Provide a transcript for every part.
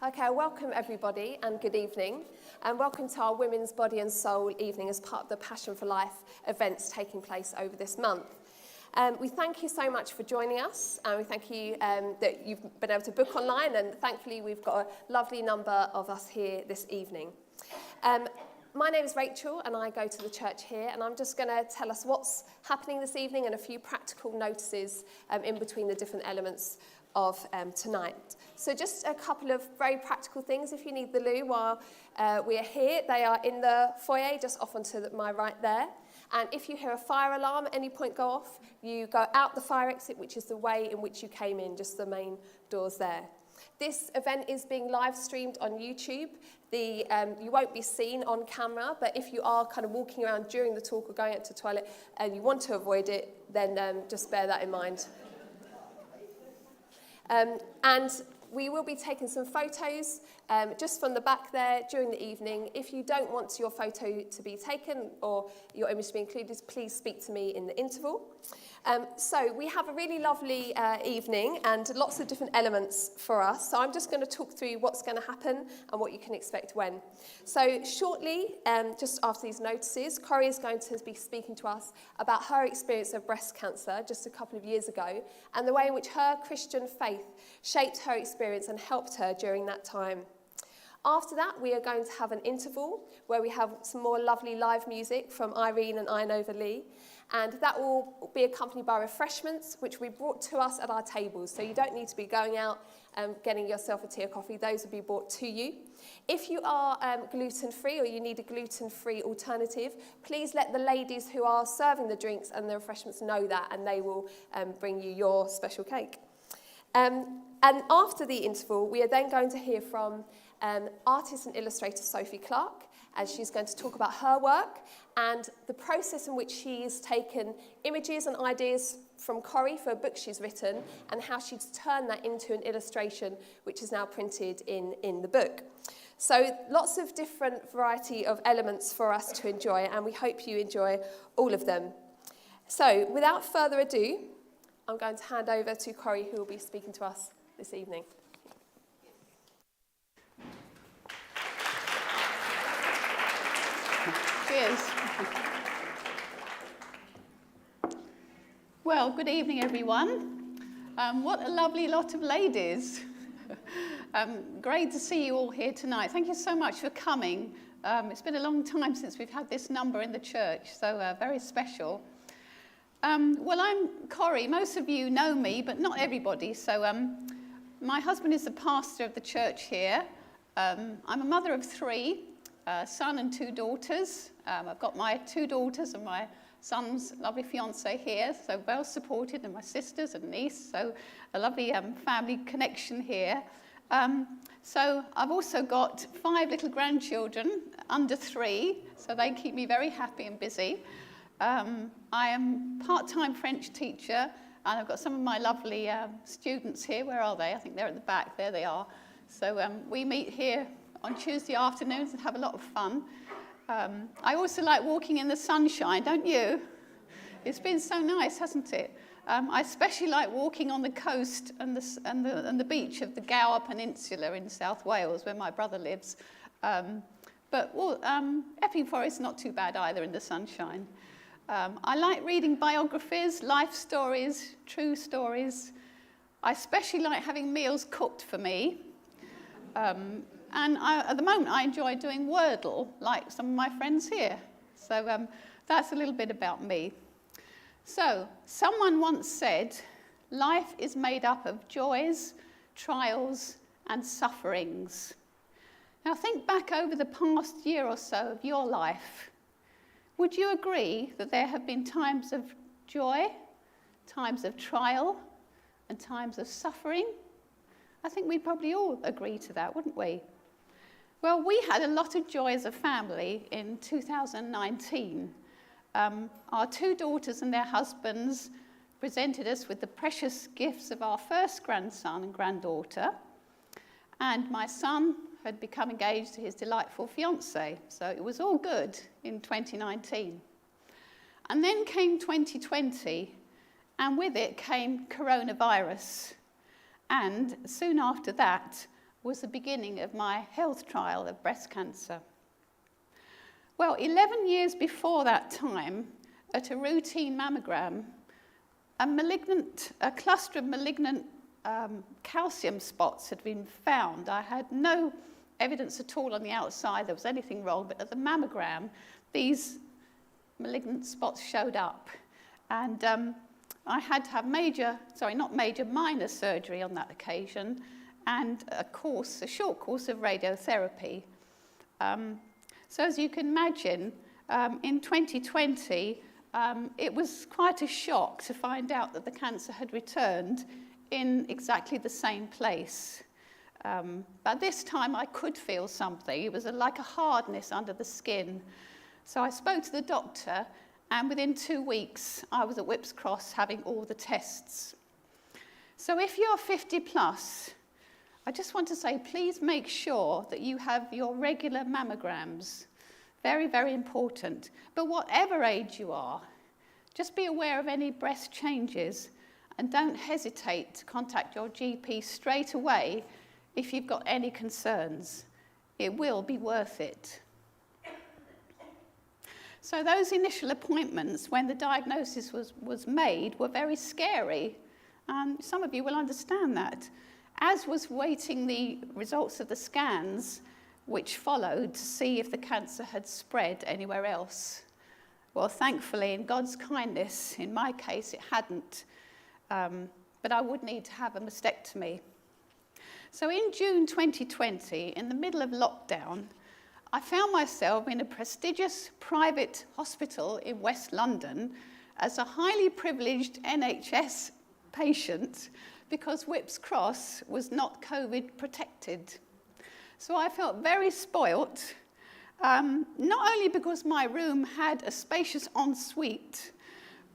Okay, welcome everybody and good evening, and welcome to our Women's Body and Soul evening as part of the Passion for Life events taking place over this month. We thank you so much for joining us, and we thank you that you've been able to book online, and thankfully we've got a lovely number of us here this evening. My name is Rachel and I go to the church here, and I'm just going to tell us what's happening this evening and a few practical notices in between the different elements of tonight. So just a couple of very practical things. If you need the loo while we are here, they are in the foyer just off onto my right there. And if you hear a fire alarm at any point go off, you go out the fire exit, which is the way in which you came in, just the main doors there. This event is being live streamed on YouTube. You won't be seen on camera, but if you are kind of walking around during the talk or going out to the toilet and you want to avoid it, then just bear that in mind. And we will be taking some photos just from the back there during the evening. If you don't want your photo to be taken or your image to be included, please speak to me in the interval. So we have a really lovely evening and lots of different elements for us. So I'm just going to talk through what's going to happen and what you can expect when. So shortly, just after these notices, Corrie is going to be speaking to us about her experience of breast cancer just a couple of years ago and the way in which her Christian faith shaped her experience and helped her during that time. After that, we are going to have an interval where we have some more lovely live music from Irene and Inova Lee. And that will be accompanied by refreshments, which we brought to us at our tables. So you don't need to be going out and getting yourself a tea or coffee. Those will be brought to you. If you are gluten-free or you need a gluten-free alternative, please let the ladies who are serving the drinks and the refreshments know that, and they will bring you your special cake. And after the interval, we are then going to hear from artist and illustrator Sophie Clarke, as she's going to talk about her work and the process in which she's taken images and ideas from Corrie for a book she's written and how she's turned that into an illustration which is now printed in the book. So lots of different variety of elements for us to enjoy, and we hope you enjoy all of them. So without further ado, I'm going to hand over to Corrie, who will be speaking to us this evening. Cheers. Well, good evening, everyone. What a lovely lot of ladies. Great to see you all here tonight. Thank you so much for coming. It's been a long time since we've had this number in the church, so very special. Well, I'm Corrie. Most of you know me, but not everybody. So my husband is the pastor of the church here. I'm a mother of three, a son and two daughters. I've got my two daughters and my son's lovely fiancé here, so well supported, and my sisters and niece, so a lovely family connection here. So I've also got 5 little grandchildren under 3, so they keep me very happy and busy. I am part-time French teacher, and I've got some of my lovely students here. Where are they? I think they're at the back. There they are. So we meet here on Tuesday afternoons and have a lot of fun. I also like walking in the sunshine, don't you? It's been so nice, hasn't it? I especially like walking on the coast and the beach of the Gower Peninsula in South Wales, where my brother lives. But Epping Forest is not too bad either in the sunshine. I like reading biographies, life stories, true stories. I especially like having meals cooked for me. And at the moment, I enjoy doing Wordle, like some of my friends here. So that's a little bit about me. So someone once said, life is made up of joys, trials, and sufferings. Now think back over the past year or so of your life. Would you agree that there have been times of joy, times of trial, and times of suffering? I think we'd probably all agree to that, wouldn't we? Well, we had a lot of joy as a family in 2019. Our 2 daughters and their husbands presented us with the precious gifts of our first grandson and granddaughter. And my son had become engaged to his delightful fiancée. So it was all good in 2019. And then came 2020, and with it came coronavirus. And soon after that, was the beginning of my health trial of breast cancer. Well, 11 years before that time, at a routine mammogram, a cluster of malignant calcium spots had been found. I had no evidence at all on the outside there was anything wrong, but at the mammogram, these malignant spots showed up. And I had to have minor surgery on that occasion, and a short course of radiotherapy. So as you can imagine, in 2020, it was quite a shock to find out that the cancer had returned in exactly the same place. But this time I could feel something. It was like a hardness under the skin. So I spoke to the doctor, and within 2 weeks, I was at Whipps Cross having all the tests. So if you're 50 plus, I just want to say, please make sure that you have your regular mammograms. Very, very important. But whatever age you are, just be aware of any breast changes, and don't hesitate to contact your GP straight away if you've got any concerns. It will be worth it. So those initial appointments, when the diagnosis was made, were very scary. And some of you will understand that. As was waiting the results of the scans, which followed to see if the cancer had spread anywhere else. Well, thankfully, in God's kindness, in my case, it hadn't. But I would need to have a mastectomy. So in June 2020, in the middle of lockdown, I found myself in a prestigious private hospital in West London as a highly privileged NHS patient because Whipps Cross was not COVID protected. So I felt very spoilt, not only because my room had a spacious ensuite,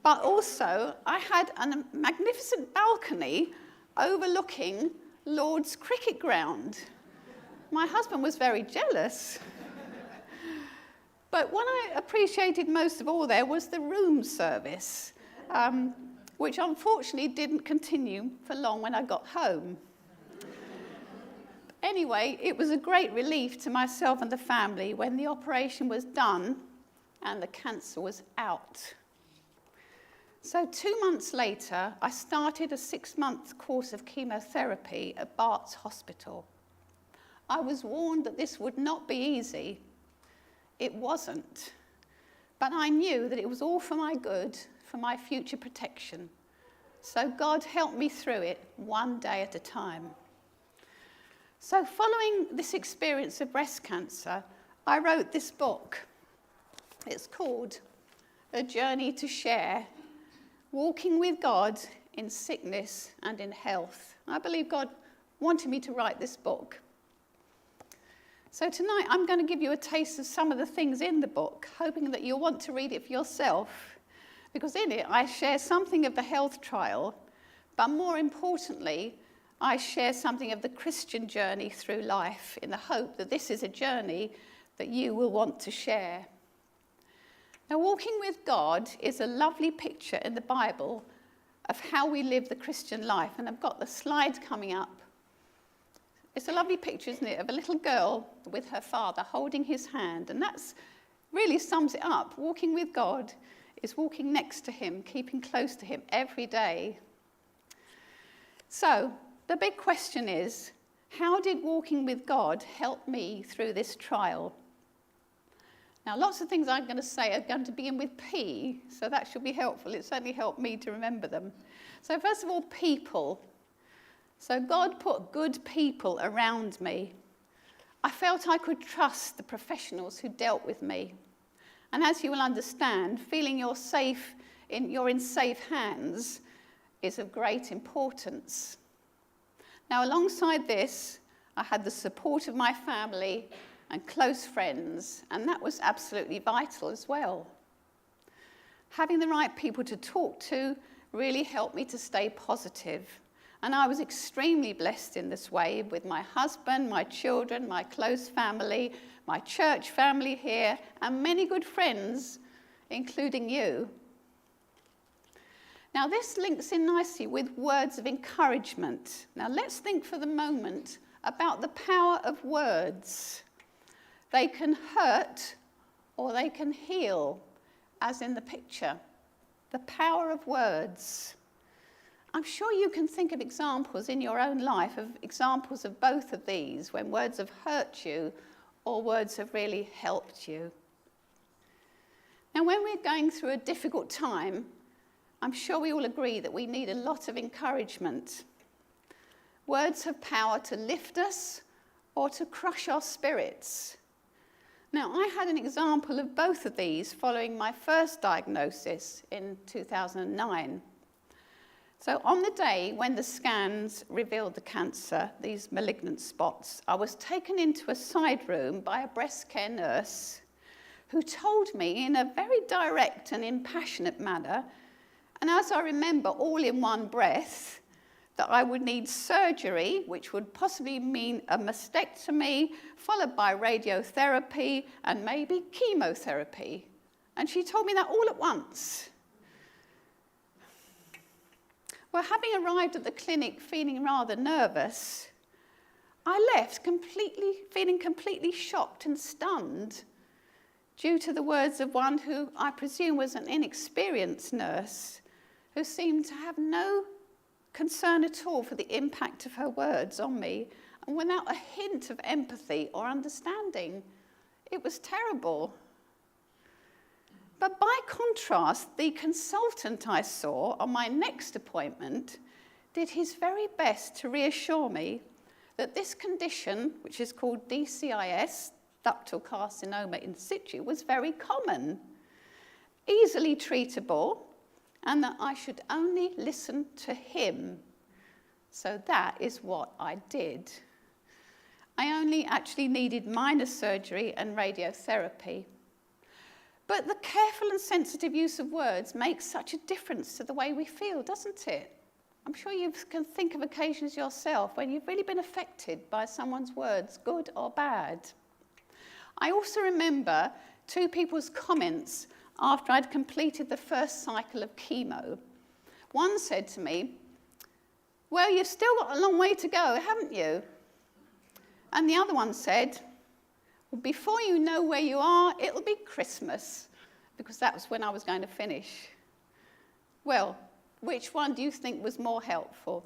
but also I had a magnificent balcony overlooking Lord's cricket ground. My husband was very jealous. But what I appreciated most of all there was the room service, which unfortunately didn't continue for long when I got home. Anyway, it was a great relief to myself and the family when the operation was done and the cancer was out. So 2 months later, I started a 6-month course of chemotherapy at Bart's Hospital. I was warned that this would not be easy. It wasn't. But I knew that it was all for my good, for my future protection. So God helped me through it one day at a time. So following this experience of breast cancer, I wrote this book. It's called A Journey to Share, Walking with God in Sickness and in Health. I believe God wanted me to write this book. So tonight I'm going to give you a taste of some of the things in the book, hoping that you'll want to read it for yourself, because in it I share something of the health trial, but more importantly, I share something of the Christian journey through life in the hope that this is a journey that you will want to share. Now, walking with God is a lovely picture in the Bible of how we live the Christian life, and I've got the slide coming up. It's a lovely picture, isn't it, of a little girl with her father holding his hand, and that's really sums it up. Walking with God is walking next to him, keeping close to him every day. So, the big question is, how did walking with God help me through this trial? Now, lots of things I'm going to say are going to begin with P, so that should be helpful. It certainly helped me to remember them. So first of all, people. So God put good people around me. I felt I could trust the professionals who dealt with me. And as you will understand, feeling you're in safe hands is of great importance. Now, alongside this, I had the support of my family and close friends, and that was absolutely vital as well. Having the right people to talk to really helped me to stay positive. And I was extremely blessed in this way with my husband, my children, my close family, my church family here, and many good friends, including you. Now, this links in nicely with words of encouragement. Now, let's think for the moment about the power of words. They can hurt or they can heal, as in the picture. The power of words. I'm sure you can think of examples in your own life of examples of both of these, when words have hurt you or words have really helped you. Now, when we're going through a difficult time, I'm sure we all agree that we need a lot of encouragement. Words have power to lift us or to crush our spirits. Now, I had an example of both of these following my first diagnosis in 2009. So on the day when the scans revealed the cancer, these malignant spots, I was taken into a side room by a breast care nurse who told me in a very direct and impassionate manner, and as I remember all in one breath, that I would need surgery, which would possibly mean a mastectomy, followed by radiotherapy and maybe chemotherapy. And she told me that all at once. Well, having arrived at the clinic feeling rather nervous, I left feeling completely shocked and stunned due to the words of one who I presume was an inexperienced nurse who seemed to have no concern at all for the impact of her words on me, and without a hint of empathy or understanding. It was terrible. But by contrast, the consultant I saw on my next appointment did his very best to reassure me that this condition, which is called DCIS, ductal carcinoma in situ, was very common, easily treatable, and that I should only listen to him. So that is what I did. I only actually needed minor surgery and radiotherapy. But the careful and sensitive use of words makes such a difference to the way we feel, doesn't it? I'm sure you can think of occasions yourself when you've really been affected by someone's words, good or bad. I also remember two people's comments after I'd completed the first cycle of chemo. One said to me, "Well, you've still got a long way to go, haven't you?" And the other one said, "Well, before you know where you are, it'll be Christmas," because that was when I was going to finish. Well, which one do you think was more helpful?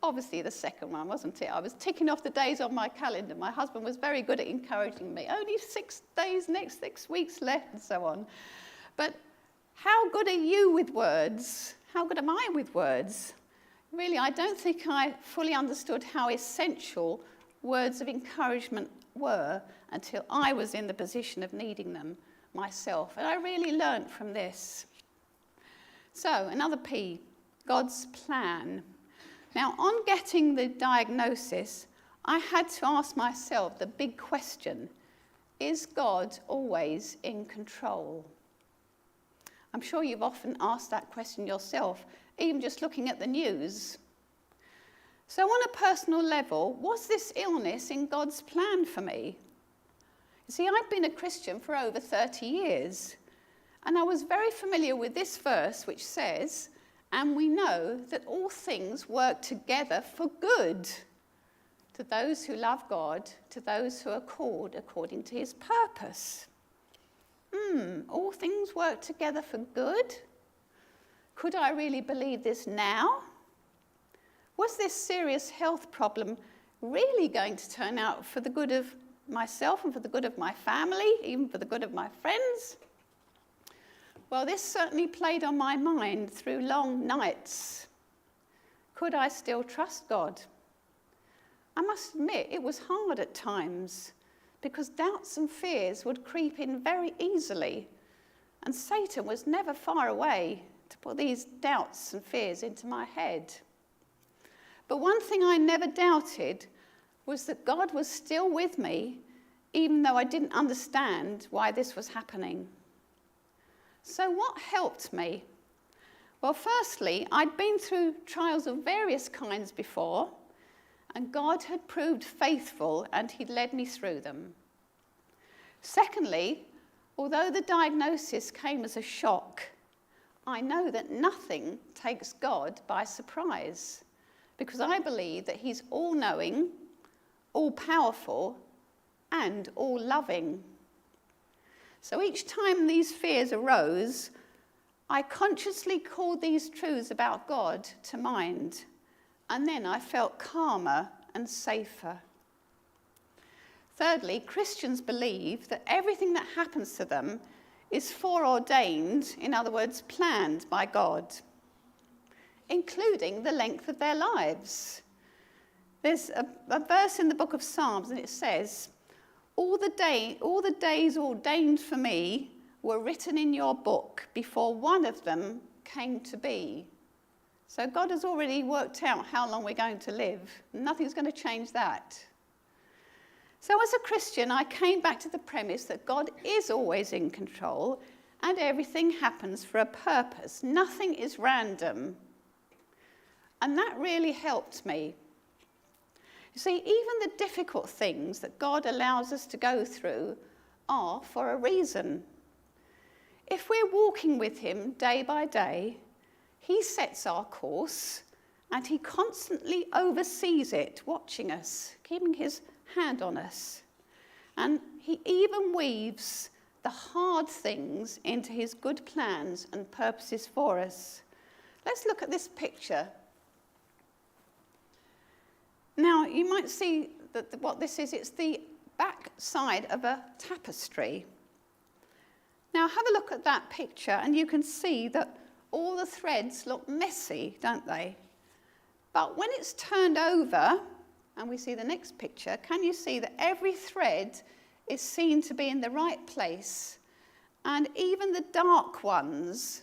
Obviously the second one, wasn't it? I was ticking off the days on my calendar. My husband was very good at encouraging me. Only 6 days, next 6 weeks left, and so on. But how good are you with words? How good am I with words? Really, I don't think I fully understood how essential words of encouragement were until I was in the position of needing them myself. And I really learnt from this. So, another P, God's plan. Now, on getting the diagnosis, I had to ask myself the big question, is God always in control? I'm sure you've often asked that question yourself, even just looking at the news. So on a personal level, was this illness in God's plan for me? You see, I've been a Christian for over 30 years, and I was very familiar with this verse which says, "And we know that all things work together for good to those who love God, to those who are called according to his purpose." All things work together for good? Could I really believe this now? Was this serious health problem really going to turn out for the good of myself and for the good of my family, even for the good of my friends? Well, this certainly played on my mind through long nights. Could I still trust God? I must admit, it was hard at times because doubts and fears would creep in very easily, and Satan was never far away to put these doubts and fears into my head. But one thing I never doubted was that God was still with me, even though I didn't understand why this was happening. So what helped me? Well, firstly, I'd been through trials of various kinds before, and God had proved faithful and he'd led me through them. Secondly, although the diagnosis came as a shock, I know that nothing takes God by surprise, because I believe that he's all-knowing, all-powerful, and all-loving. So each time these fears arose, I consciously called these truths about God to mind, and then I felt calmer and safer. Thirdly, Christians believe that everything that happens to them is foreordained, in other words, planned by God, including the length of their lives. There's a verse in the book of Psalms, and it says, all the days ordained for me were written in your book before one of them came to be. So God has already worked out how long we're going to live. Nothing's going to change that. So as a Christian, I came back to the premise that God is always in control and everything happens for a purpose. Nothing is random. And that really helped me. You see, even the difficult things that God allows us to go through are for a reason. If we're walking with him day by day, he sets our course and he constantly oversees it, watching us, keeping his hand on us. And he even weaves the hard things into his good plans and purposes for us. Let's look at this picture. Now, you might see that what this is, it's the back side of a tapestry. Now, have a look at that picture, and you can see that all the threads look messy, don't they? But when it's turned over, and we see the next picture, can you see that every thread is seen to be in the right place? And even the dark ones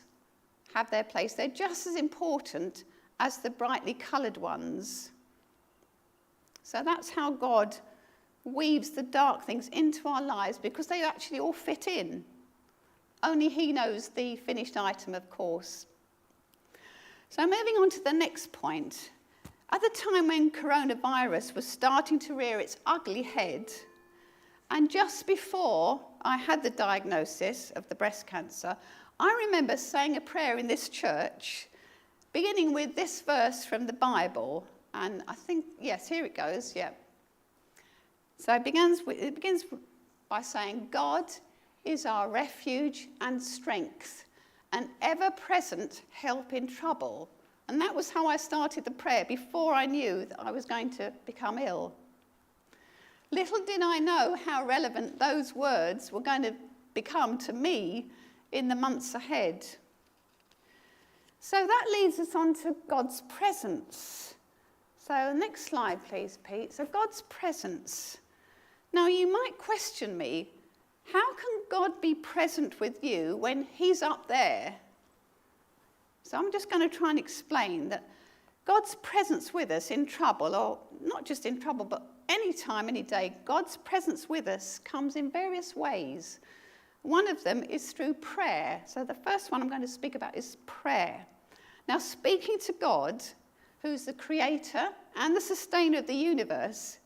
have their place. They're just as important as the brightly coloured ones. So that's how God weaves the dark things into our lives, because they actually all fit in. Only he knows the finished item, of course. So moving on to the next point. At the time when coronavirus was starting to rear its ugly head, and just before I had the diagnosis of the breast cancer, I remember saying a prayer in this church, beginning with this verse from the Bible. And I think, yes, here it goes, yeah. So it begins by saying, God is our refuge and strength, an ever-present help in trouble. And that was how I started the prayer before I knew that I was going to become ill. Little did I know how relevant those words were going to become to me in the months ahead. So that leads us on to God's presence. So next slide, please, Pete. So God's presence. Now, you might question me, how can God be present with you when he's up there? So I'm just going to try and explain that God's presence with us in trouble, or not just in trouble, but any time, any day, God's presence with us comes in various ways. One of them is through prayer. So the first one I'm going to speak about is prayer. Now, speaking to God, who's the creator and the sustainer of the universe,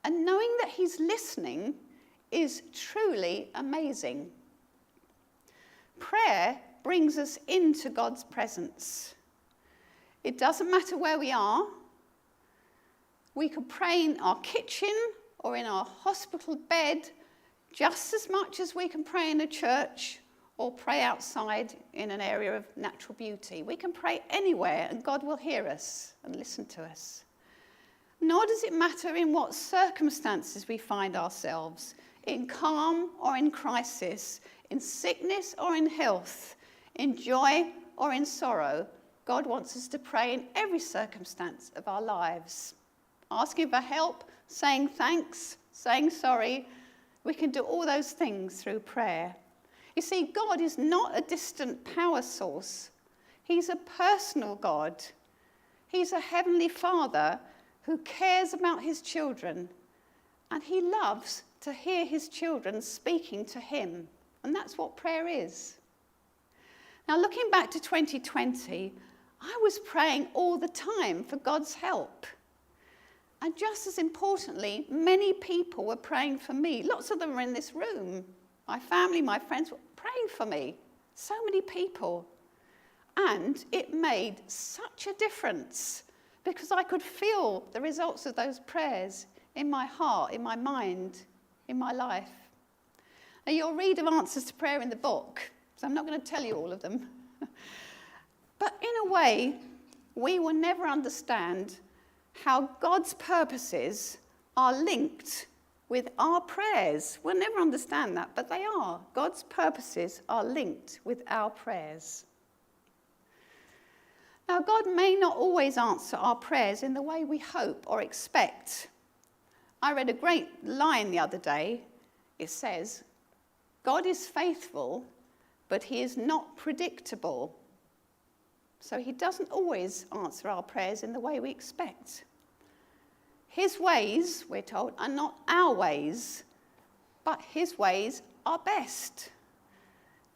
and knowing that he's listening is truly amazing. Prayer brings us into God's presence. It doesn't matter where we are. We could pray in our kitchen or in our hospital bed just as much as we can pray in a church or pray outside in an area of natural beauty. We can pray anywhere and God will hear us and listen to us. Nor does it matter in what circumstances we find ourselves, in calm or in crisis, in sickness or in health, in joy or in sorrow. God wants us to pray in every circumstance of our lives. Asking for help, saying thanks, saying sorry. We can do all those things through prayer. You see, God is not a distant power source. He's a personal God. He's a heavenly Father who cares about his children, and he loves to hear his children speaking to him. And that's what prayer is. Now, looking back to 2020, I was praying all the time for God's help. And just as importantly, many people were praying for me. Lots of them were in this room. My family, my friends were praying for me. So many people. And it made such a difference because I could feel the results of those prayers in my heart, in my mind, in my life. Now, you'll read of answers to prayer in the book, so I'm not going to tell you all of them. But in a way, we will never understand how God's purposes are linked with our prayers. We'll never understand that, but they are. God's purposes are linked with our prayers. Now, God may not always answer our prayers in the way we hope or expect. I read a great line the other day. It says, God is faithful, but he is not predictable. So he doesn't always answer our prayers in the way we expect. His ways, we're told, are not our ways, but his ways are best.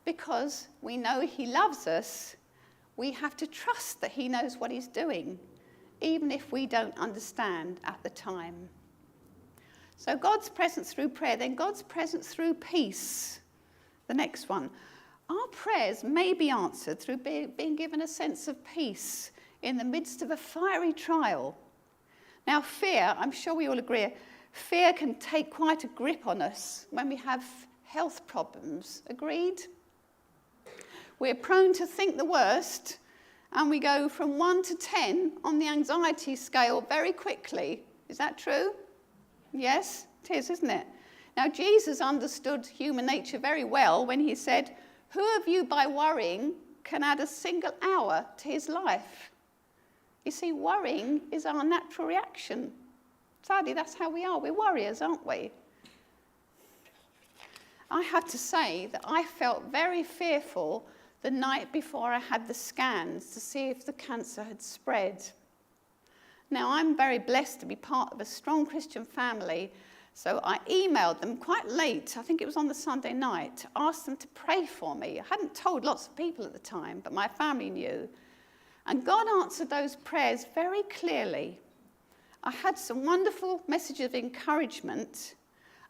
Because we know he loves us, we have to trust that he knows what he's doing, even if we don't understand at the time. So God's presence through prayer, then God's presence through peace. The next one. Our prayers may be answered through being given a sense of peace in the midst of a fiery trial. Now, fear, I'm sure we all agree, fear can take quite a grip on us when we have health problems. Agreed? We're prone to think the worst, and we go from 1 to 10 on the anxiety scale very quickly. Is that true? Yes, it is, isn't it? Now, Jesus understood human nature very well when he said, who of you by worrying can add a single hour to his life? You see, worrying is our natural reaction. Sadly, that's how we are. We're worriers, aren't we? I have to say that I felt very fearful the night before I had the scans to see if the cancer had spread. Now, I'm very blessed to be part of a strong Christian family, so I emailed them quite late, I think it was on the Sunday night, to ask them to pray for me. I hadn't told lots of people at the time, but my family knew. And God answered those prayers very clearly. I had some wonderful messages of encouragement,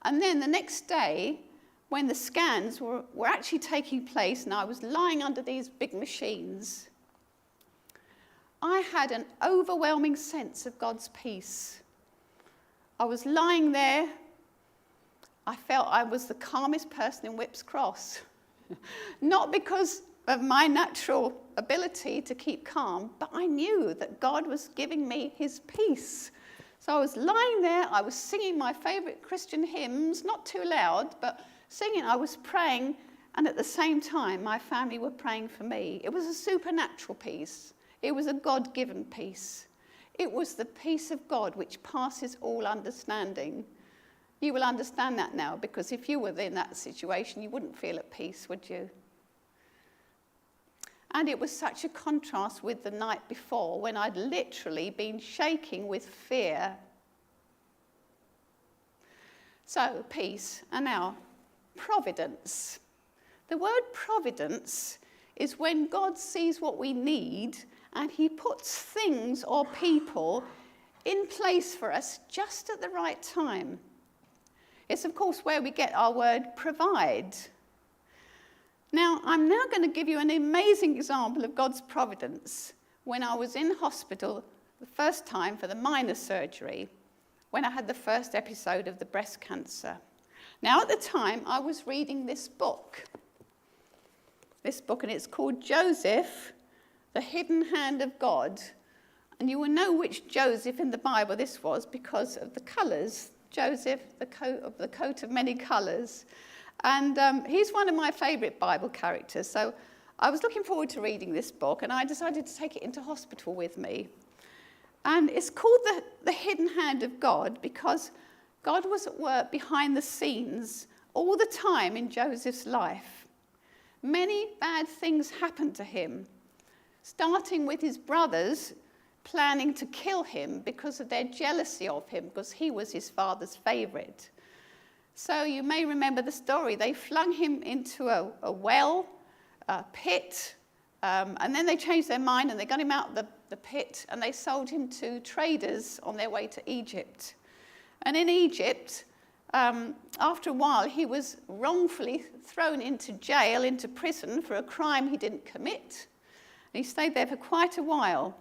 and then the next day, when the scans were actually taking place and I was lying under these big machines, I had an overwhelming sense of God's peace. I was lying there. I felt I was the calmest person in Whipps Cross. Not because of my natural ability to keep calm, but I knew that God was giving me his peace. So I was lying there, I was singing my favourite Christian hymns, not too loud, but singing, I was praying, and at the same time, my family were praying for me. It was a supernatural peace. It was a God-given peace. It was the peace of God which passes all understanding. You will understand that now, because if you were in that situation, you wouldn't feel at peace, would you? And it was such a contrast with the night before, when I'd literally been shaking with fear. So, peace. And now, providence. The word providence is when God sees what we need and he puts things or people in place for us just at the right time. It's, of course, where we get our word provide. Now, I'm now going to give you an amazing example of God's providence when I was in hospital the first time for the minor surgery, when I had the first episode of the breast cancer. Now, at the time, I was reading this book, and it's called Joseph, the Hidden Hand of God. And you will know which Joseph in the Bible this was because of the colours. Joseph, the coat of many colours. And he's one of my favourite Bible characters. So I was looking forward to reading this book, and I decided to take it into hospital with me. And it's called the Hidden Hand of God because God was at work behind the scenes all the time in Joseph's life. Many bad things happened to him, starting with his brothers planning to kill him because of their jealousy of him, because he was his father's favourite. So you may remember the story. They flung him into a well, a pit, and then they changed their mind and they got him out of the pit and they sold him to traders on their way to Egypt. And in Egypt, after a while, he was wrongfully thrown into jail, into prison for a crime he didn't commit. And he stayed there for quite a while.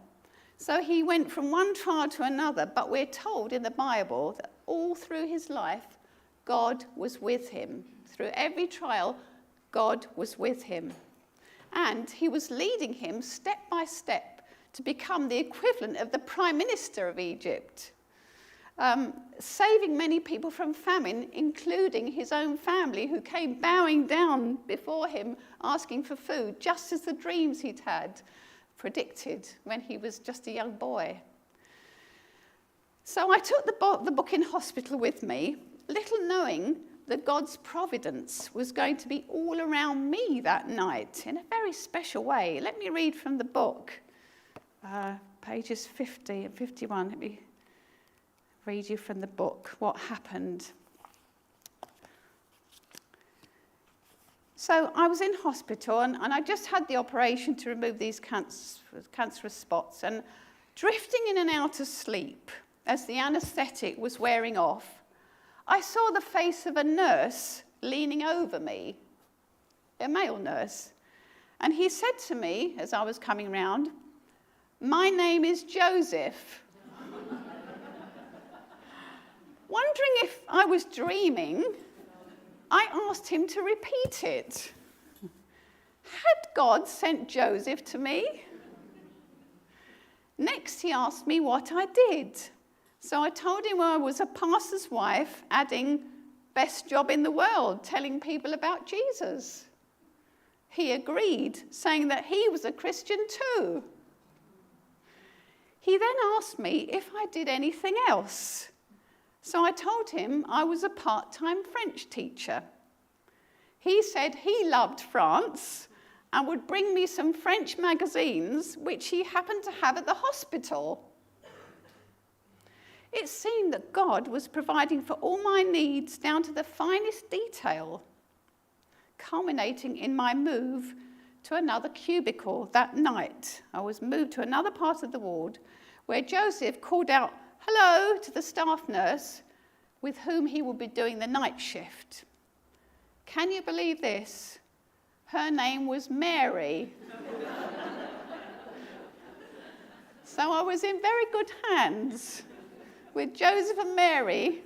So he went from one trial to another, but we're told in the Bible that all through his life, God was with him. Through every trial, God was with him. And he was leading him step by step to become the equivalent of the Prime Minister of Egypt, saving many people from famine, including his own family, who came bowing down before him, asking for food, just as the dreams he'd had predicted when he was just a young boy. So I took the book in hospital with me, little knowing that God's providence was going to be all around me that night in a very special way. Let me read from the book, pages 50 and 51. Let me read you from the book what happened. So I was in hospital, and I just had the operation to remove these cancerous spots, and drifting in and out of sleep as the anaesthetic was wearing off, I saw the face of a nurse leaning over me, a male nurse. And he said to me, as I was coming round, "My name is Joseph." Wondering if I was dreaming, I asked him to repeat it. Had God sent Joseph to me? Next, he asked me what I did. So I told him I was a pastor's wife, adding, "Best job in the world, telling people about Jesus." He agreed, saying that he was a Christian too. He then asked me if I did anything else. So I told him I was a part-time French teacher. He said he loved France and would bring me some French magazines, which he happened to have at the hospital. It seemed that God was providing for all my needs down to the finest detail, culminating in my move to another cubicle that night. I was moved to another part of the ward where Joseph called out hello to the staff nurse with whom he would be doing the night shift. Can you believe this? Her name was Mary. So I was in very good hands with Joseph and Mary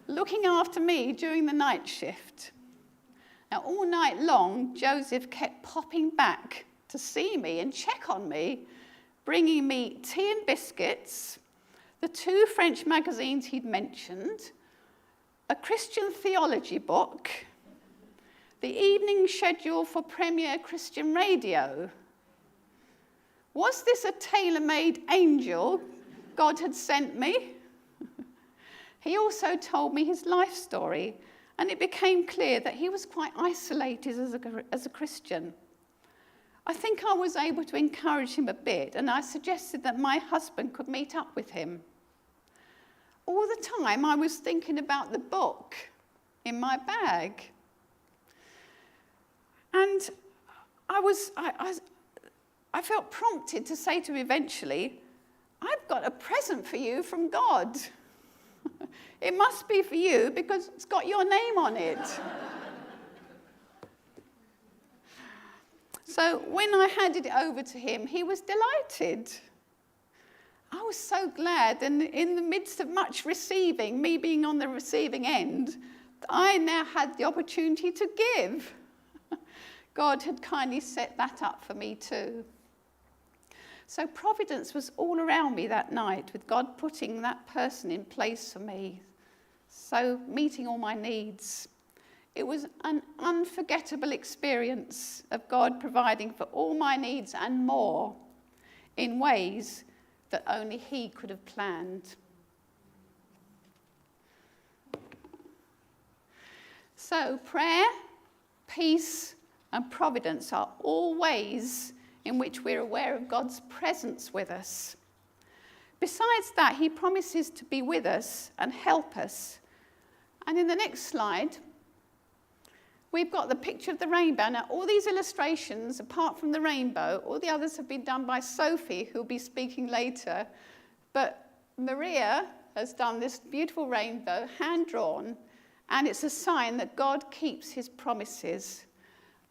looking after me during the night shift. Now, all night long, Joseph kept popping back to see me and check on me, bringing me tea and biscuits, the 2 French magazines he'd mentioned, a Christian theology book, the evening schedule for Premier Christian Radio. Was this a tailor-made angel God had sent me? He also told me his life story, and it became clear that he was quite isolated as a Christian. I think I was able to encourage him a bit, and I suggested that my husband could meet up with him. All the time, I was thinking about the book in my bag. And I felt prompted to say to him eventually, "I've got a present for you from God. It must be for you because it's got your name on it." So when I handed it over to him, he was delighted. I was so glad, and in the midst of much receiving, me being on the receiving end, I now had the opportunity to give. God had kindly set that up for me too. So providence was all around me that night, with God putting that person in place for me, so meeting all my needs. It was an unforgettable experience of God providing for all my needs and more in ways that only he could have planned. So prayer, peace, and providence are all ways in which we're aware of God's presence with us. Besides that, he promises to be with us and help us. And in the next slide, we've got the picture of the rainbow. Now, all these illustrations, apart from the rainbow, all the others have been done by Sophie, who'll be speaking later. But Maria has done this beautiful rainbow, hand-drawn, and it's a sign that God keeps his promises.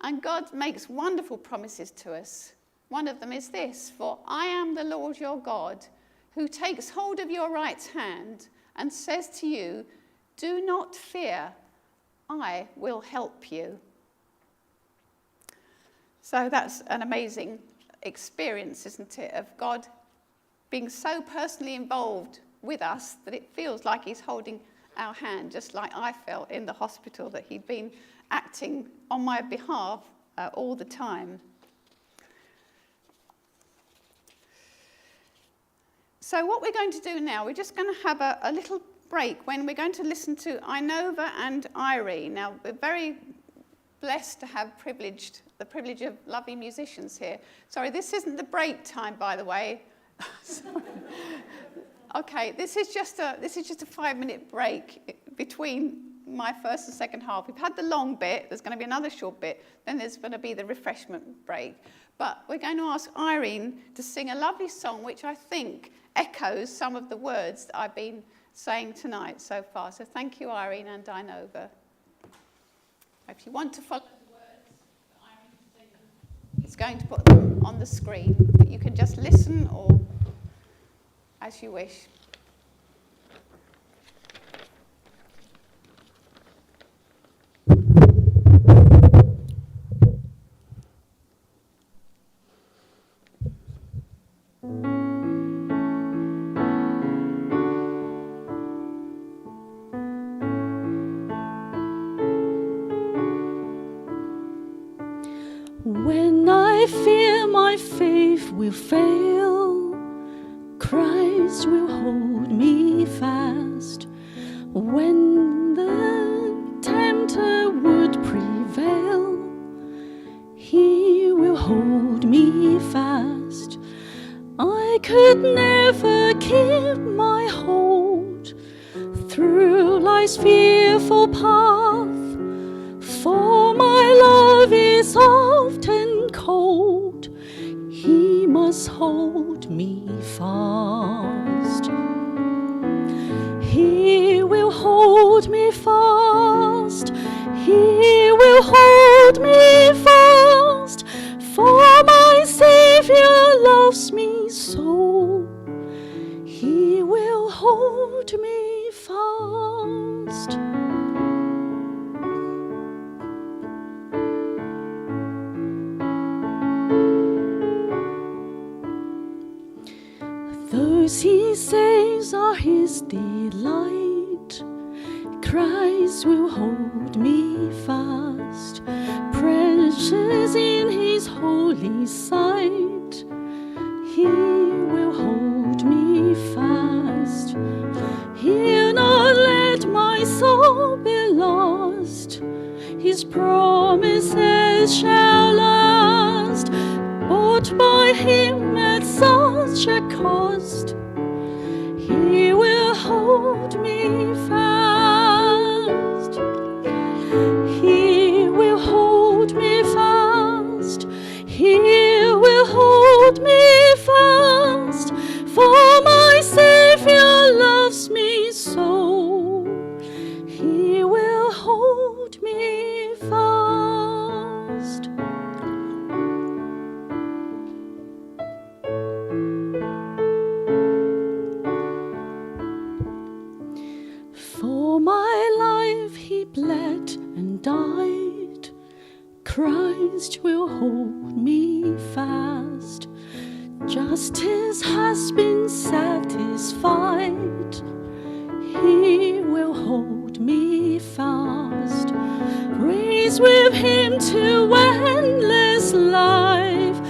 And God makes wonderful promises to us. One of them is this: "For I am the Lord your God, who takes hold of your right hand and says to you, "Do not fear, I will help you." So that's an amazing experience, isn't it, of God being so personally involved with us that it feels like he's holding our hand, just like I felt in the hospital, that he'd been acting on my behalf all the time. So what we're going to do now, we're just going to have a little break when we're going to listen to Inova and Irene. Now, we're very blessed to have the privilege of lovely musicians here. Sorry, this isn't the break time, by the way. Okay, this is just a 5-minute break between my first and second half. We've had the long bit, there's going to be another short bit, then there's going to be the refreshment break. But we're going to ask Irene to sing a lovely song which I think echoes some of the words that I've been saying tonight so far. So thank you, Irene and Inova. If you want to follow the words that Irene's singing, it's going to put them on the screen. But you can just listen or as you wish. When I fear my faith will fail, Christ will hold me fast. When the tempter would prevail, he will hold me fast. I could never keep my hold through life's fearful path, for my love is often cold. He must hold me fast. He will hold me fast. He will hold me fast. For my Savior loves me so. He will hold me fast. Those he saves are his delight. Christ will hold me fast. Precious in his holy sight, he will hold me fast. He'll not let my soul be lost. His promises shall last, bought by him at such a cost. He will hold me fast. He will hold me fast. He will hold me fast. For my Savior loves me so. He will hold me fast. For my life he bled and died. Christ will hold me fast. Justice has been satisfied. He will hold me fast. Raised with him to endless life,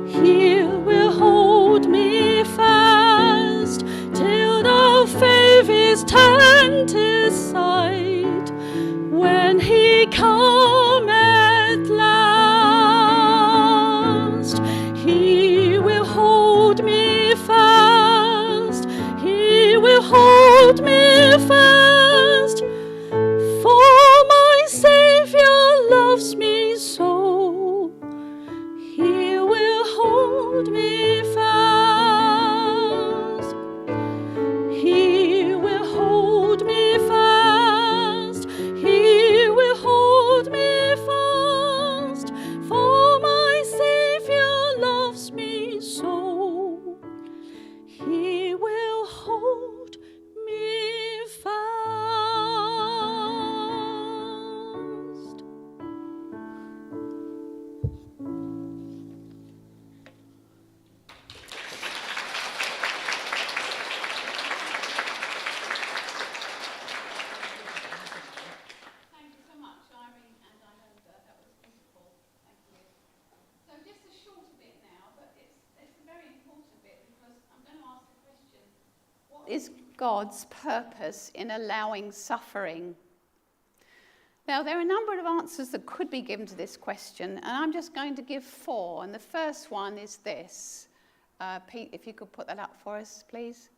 he will hold me fast till the faith is turned aside. When he come at last, he will hold me fast. He will hold me fast. For my Savior loves me so. He will hold me is God's purpose in allowing suffering? Now, there are a number of answers that could be given to this question, and I'm just going to give 4. And the first one is this. Pete, if you could put that up for us, please.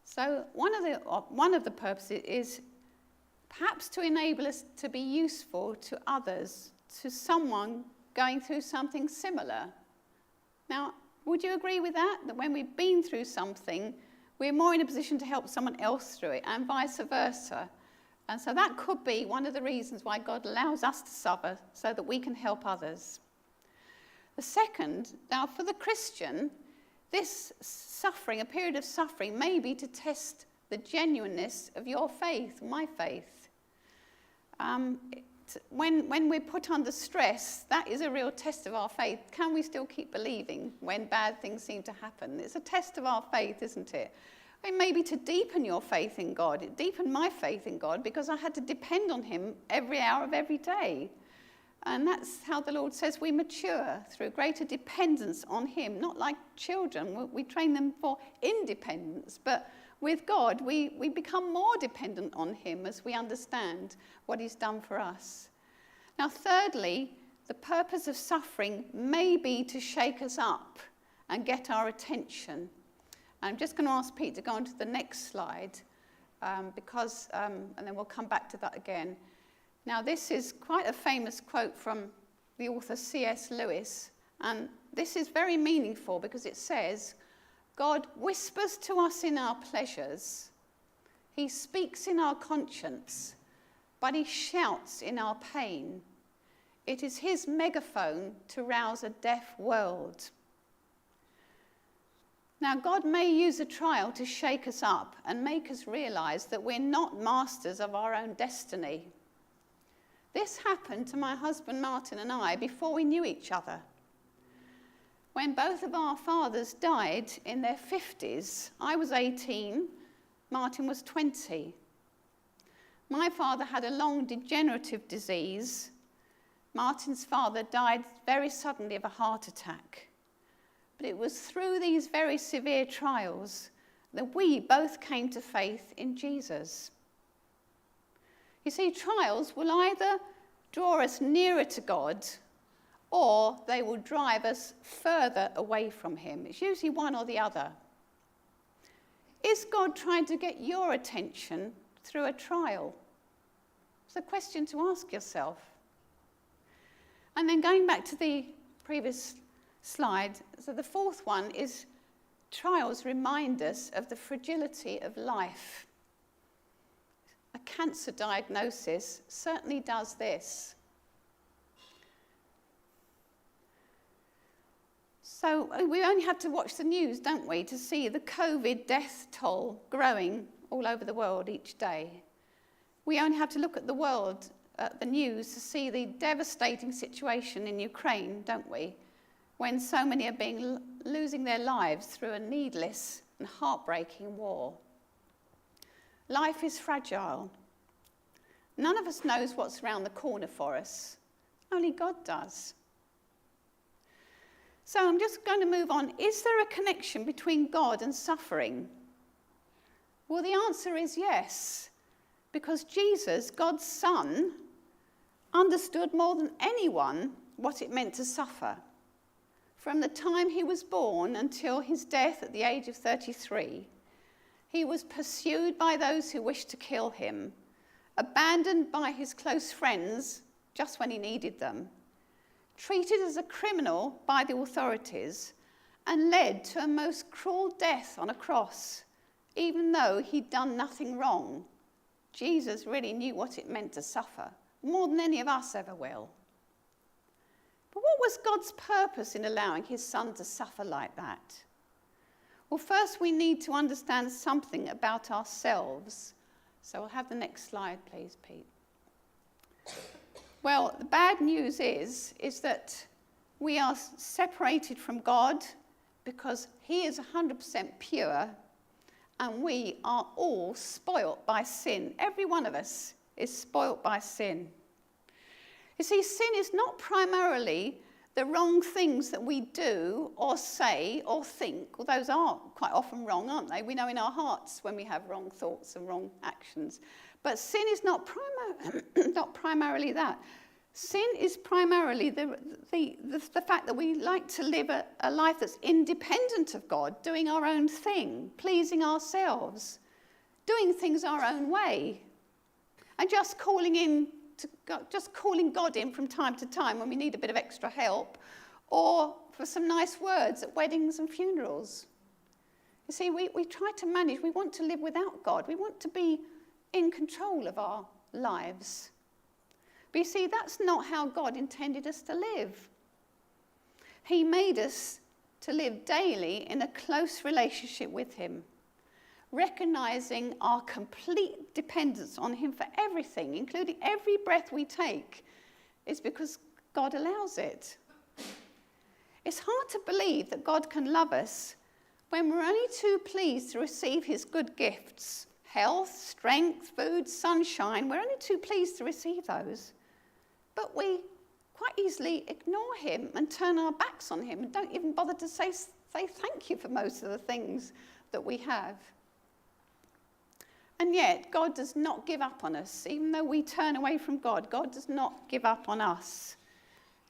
So one of the purposes is perhaps to enable us to be useful to others, to someone going through something similar. Now, would you agree with that? That when we've been through something, we're more in a position to help someone else through it, and vice versa. And so that could be one of the reasons why God allows us to suffer, so that we can help others. The second, now for the Christian, this suffering, a period of suffering, may be to test the genuineness of your faith, my faith. When we're put under stress, that is a real test of our faith. Can we still keep believing when bad things seem to happen? It's a test of our faith, isn't it? It may be to deepen your faith in God. It deepened my faith in God because I had to depend on him every hour of every day. And that's how the Lord says we mature, through greater dependence on him. Not like children. We train them for independence, but with God, we become more dependent on him as we understand what he's done for us. Now, thirdly, the purpose of suffering may be to shake us up and get our attention. I'm just going to ask Pete to go on to the next slide, and then we'll come back to that again. Now, this is quite a famous quote from the author C.S. Lewis, and this is very meaningful because it says, God whispers to us in our pleasures, he speaks in our conscience, but he shouts in our pain. It is his megaphone to rouse a deaf world. Now, God may use a trial to shake us up and make us realize that we're not masters of our own destiny. This happened to my husband Martin and I before we knew each other. When both of our fathers died in their 50s, I was 18, Martin was 20. My father had a long degenerative disease. Martin's father died very suddenly of a heart attack. But it was through these very severe trials that we both came to faith in Jesus. You see, trials will either draw us nearer to God, or they will drive us further away from him. It's usually one or the other. Is God trying to get your attention through a trial? It's a question to ask yourself. And then going back to the previous slide, so the fourth one is trials remind us of the fragility of life. A cancer diagnosis certainly does this. So we only have to watch the news, don't we, to see the COVID death toll growing all over the world each day. We only have to look at the news to see the devastating situation in Ukraine, don't we, when so many are losing their lives through a needless and heartbreaking war. Life is fragile. None of us knows what's around the corner for us. Only God does. So I'm just going to move on. Is there a connection between God and suffering? Well, the answer is yes, because Jesus, God's Son, understood more than anyone what it meant to suffer. From the time he was born until his death at the age of 33, he was pursued by those who wished to kill him, abandoned by his close friends just when he needed them, treated as a criminal by the authorities, and led to a most cruel death on a cross, even though he'd done nothing wrong. Jesus really knew what it meant to suffer, more than any of us ever will. But what was God's purpose in allowing his Son to suffer like that? Well, first we need to understand something about ourselves. So we'll have the next slide, please, Pete. Well, the bad news is that we are separated from God because he is 100% pure, and we are all spoilt by sin. Every one of us is spoilt by sin. You see, sin is not primarily the wrong things that we do or say or think, well, those are quite often wrong, aren't they? We know in our hearts when we have wrong thoughts and wrong actions. But sin is not primarily that. Sin is primarily the fact that we like to live a life that's independent of God, doing our own thing, pleasing ourselves, doing things our own way, and just calling God in from time to time when we need a bit of extra help, or for some nice words at weddings and funerals. You see, we try to manage. We want to live without God. We want to be in control of our lives. But you see, that's not how God intended us to live. He made us to live daily in a close relationship with him, recognizing our complete dependence on him for everything, including every breath we take, is because God allows it. It's hard to believe that God can love us when we're only too pleased to receive his good gifts. Health, strength, food, sunshine, we're only too pleased to receive those. But we quite easily ignore him and turn our backs on him and don't even bother to say thank you for most of the things that we have. And yet, God does not give up on us. Even though we turn away from God, God does not give up on us.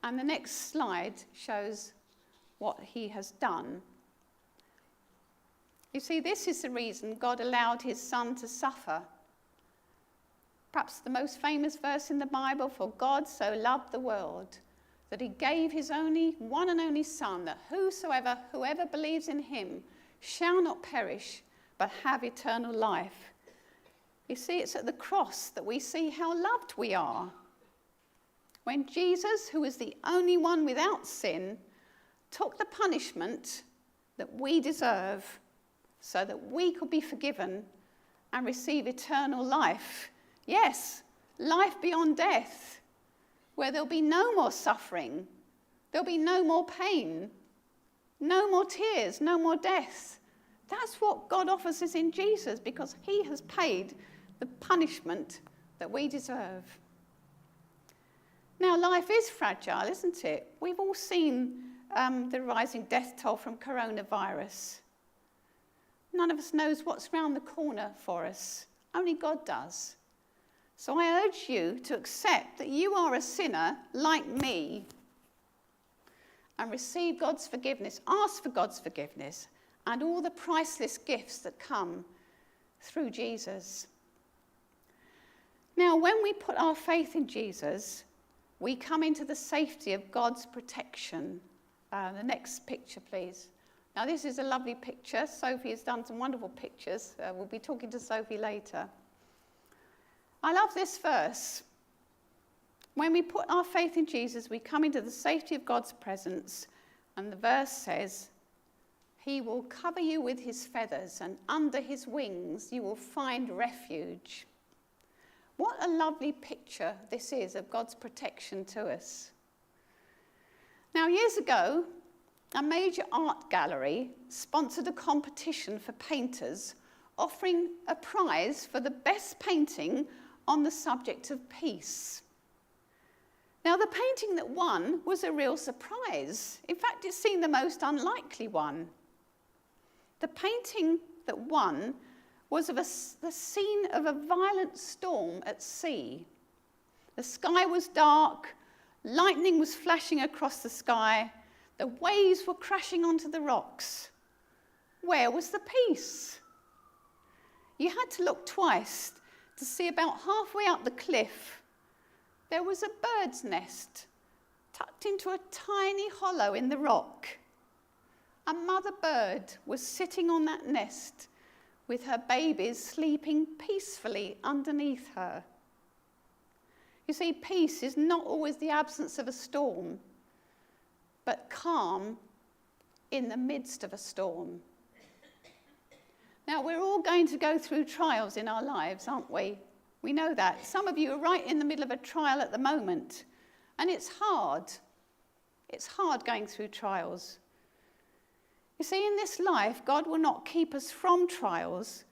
And the next slide shows what he has done. You see, this is the reason God allowed his son to suffer. Perhaps the most famous verse in the Bible, for God so loved the world that he gave his one and only son, that whoever believes in him shall not perish, but have eternal life. You see, it's at the cross that we see how loved we are. When Jesus, who is the only one without sin, took the punishment that we deserve so that we could be forgiven and receive eternal life. Yes, life beyond death, where there'll be no more suffering, there'll be no more pain, no more tears, no more death. That's what God offers us in Jesus, because he has paid the punishment that we deserve. Now, life is fragile, isn't it? We've all seen the rising death toll from coronavirus. None of us knows what's round the corner for us. Only God does. So I urge you to accept that you are a sinner like me and receive God's forgiveness, ask for God's forgiveness, and all the priceless gifts that come through Jesus. Now, when we put our faith in Jesus, we come into the safety of God's protection. The next picture, please. Now, this is a lovely picture. Sophie has done some wonderful pictures. We'll be talking to Sophie later. I love this verse. When we put our faith in Jesus, we come into the safety of God's presence. And the verse says, he will cover you with his feathers, and under his wings you will find refuge. What a lovely picture this is of God's protection to us. Now, years ago, a major art gallery sponsored a competition for painters, offering a prize for the best painting on the subject of peace. Now, the painting that won was a real surprise. In fact, it seemed the most unlikely one. The painting that won was of the scene of a violent storm at sea. The sky was dark, lightning was flashing across the sky, the waves were crashing onto the rocks. Where was the peace? You had to look twice to see about halfway up the cliff. There was a bird's nest tucked into a tiny hollow in the rock. A mother bird was sitting on that nest with her babies sleeping peacefully underneath her. You see, peace is not always the absence of a storm, but calm in the midst of a storm. Now, we're all going to go through trials in our lives, aren't we? We know that. Some of you are right in the middle of a trial at the moment, and it's hard. It's hard going through trials. You see, in this life, God will not keep us from trials,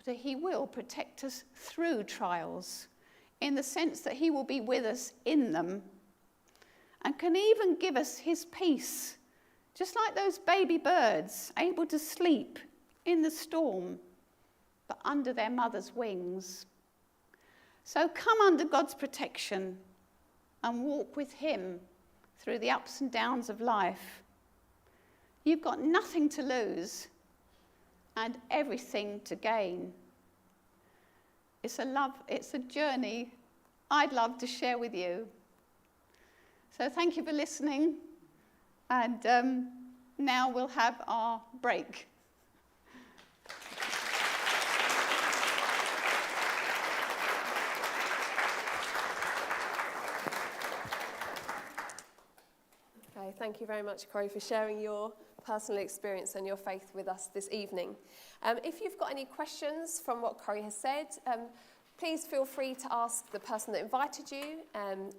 but he will protect us through trials, in the sense that he will be with us in them and can even give us his peace, just like those baby birds able to sleep in the storm, but under their mother's wings. So come under God's protection and walk with him through the ups and downs of life. You've got nothing to lose and everything to gain. It's a journey I'd love to share with you. So thank you for listening, and now we'll have our break. Okay, thank you very much, Corrie, for sharing your personal experience and your faith with us this evening. If you've got any questions from what Corrie has said, please feel free to ask the person that invited you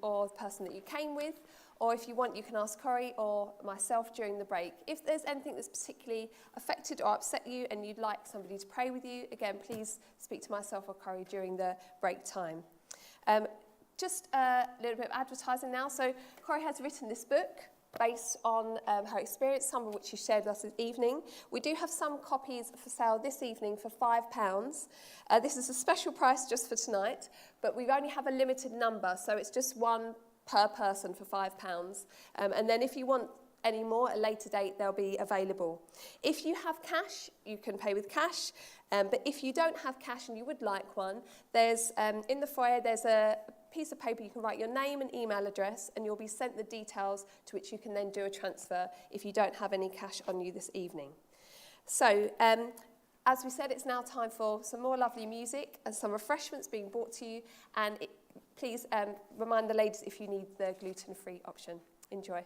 or the person that you came with, or if you want, you can ask Corrie or myself during the break. If there's anything that's particularly affected or upset you and you'd like somebody to pray with you, again, please speak to myself or Corrie during the break time. Just a little bit of advertising now. So Corrie has written this book based on her experience, some of which she shared with us this evening. We do have some copies for sale this evening for £5. This is a special price just for tonight, but we only have a limited number, so it's just one per person for £5. And then if you want any more at a later date, they'll be available. If you have cash, you can pay with cash, but if you don't have cash and you would like one, there's in the foyer there's a piece of paper you can write your name and email address, and you'll be sent the details to which you can then do a transfer if you don't have any cash on you this evening. So as we said, it's now time for some more lovely music and some refreshments being brought to you, and please remind the ladies if you need the gluten-free option. Enjoy.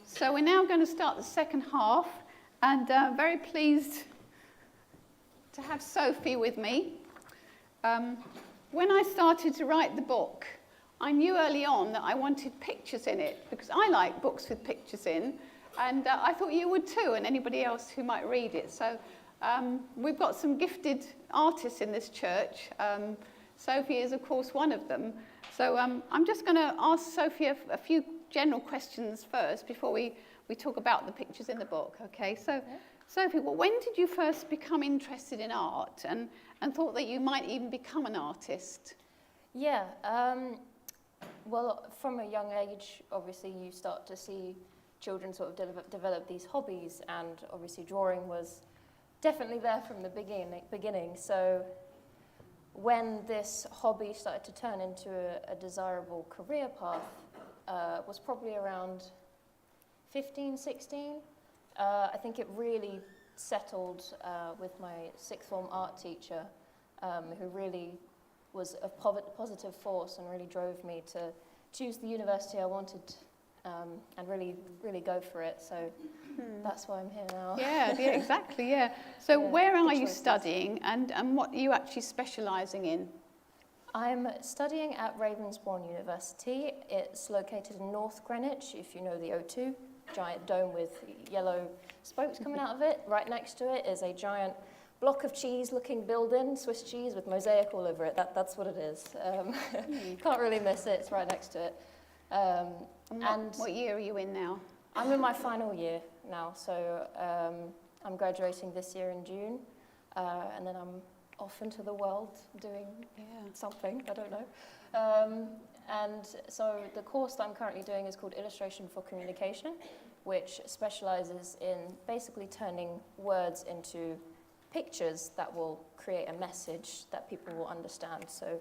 So we're now going to start the second half, and very pleased to have Sophie with me. When I started to write the book, I knew early on that I wanted pictures in it, because I like books with pictures in, and I thought you would too, and anybody else who might read it. So we've got some gifted artists in this church. Sophie is, of course, one of them. So I'm just going to ask Sophie a few general questions first before we talk about the pictures in the book, okay? So, yeah. Sophie, well, when did you first become interested in art and thought that you might even become an artist? Yeah, well, from a young age, obviously, you start to see children sort of develop these hobbies, and obviously drawing was definitely there from the beginning. So when this hobby started to turn into a desirable career path, was probably around 15, 16. I think it really settled with my sixth form art teacher, who really was a positive force and really drove me to choose the university I wanted and really go for it. So that's why I'm here now. Yeah, exactly, yeah. So yeah, where are you studying, and what are you actually specialising in? I'm studying at Ravensbourne University. It's located in North Greenwich, if you know the O2, giant dome with yellow spokes coming out of it. Right next to it is a giant block of cheese-looking building, Swiss cheese with mosaic all over it. That's what it is. Can't really miss it. It's right next to it. And what year are you in now? I'm in my final year now, so I'm graduating this year in June, and then I'm off into the world doing something, I don't know. And so the course that I'm currently doing is called Illustration for Communication, which specialises in basically turning words into pictures that will create a message that people will understand. So,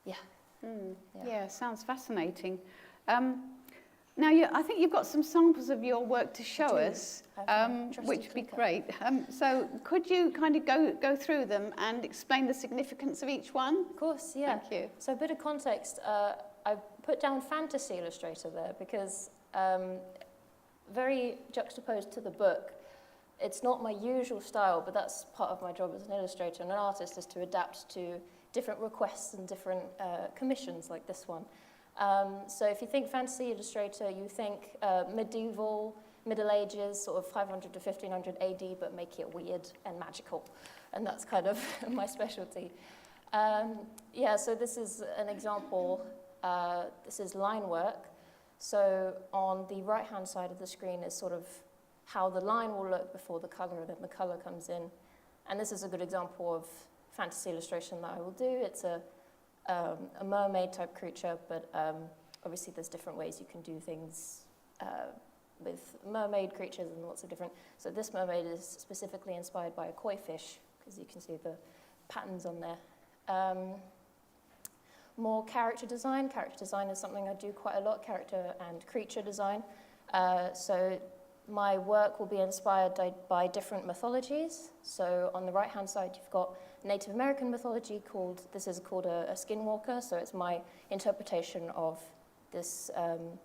yeah, sounds fascinating. Now, I think you've got some samples of your work to show us, which would be great. So could you kind of go through them and explain the significance of each one? Of course, yeah. Thank you. So a bit of context, I put down Fantasy Illustrator there because very juxtaposed to the book. It's not my usual style, but that's part of my job as an illustrator and an artist, is to adapt to different requests and different commissions like this one. So if you think Fantasy Illustrator, you think Middle Ages, sort of 500 to 1500 AD, but make it weird and magical. And that's kind of my specialty. So this is an example. This is line work. So on the right-hand side of the screen is sort of how the line will look before the colour, and then the colour comes in. And this is a good example of fantasy illustration that I will do. It's a mermaid-type creature, but obviously there's different ways you can do things with mermaid creatures and lots of different... So this mermaid is specifically inspired by a koi fish, because you can see the patterns on there. More character design. Character design is something I do quite a lot, character and creature design. So my work will be inspired by different mythologies. So on the right-hand side, you've got Native American mythology this is called a skinwalker. So it's my interpretation of this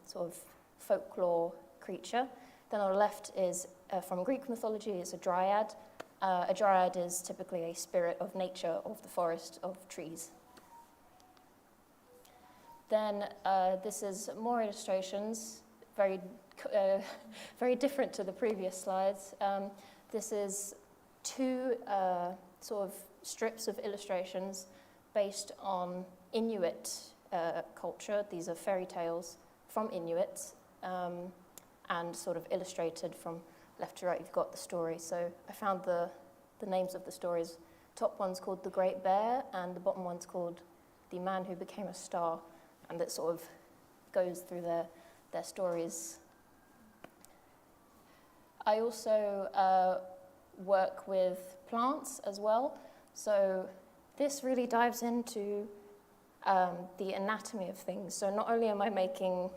sort of folklore creature. Then on the left is from Greek mythology, it's a dryad. A dryad is typically a spirit of nature, of the forest, of trees. Then this is more illustrations, very different to the previous slides. This is two sort of strips of illustrations based on Inuit culture. These are fairy tales from Inuits and sort of illustrated from left to right. You've got the story. So I found the names of the stories. Top one's called The Great Bear, and the bottom one's called The Man Who Became a Star. And it sort of goes through their stories. I also work with plants as well. So this really dives into the anatomy of things. So not only am I making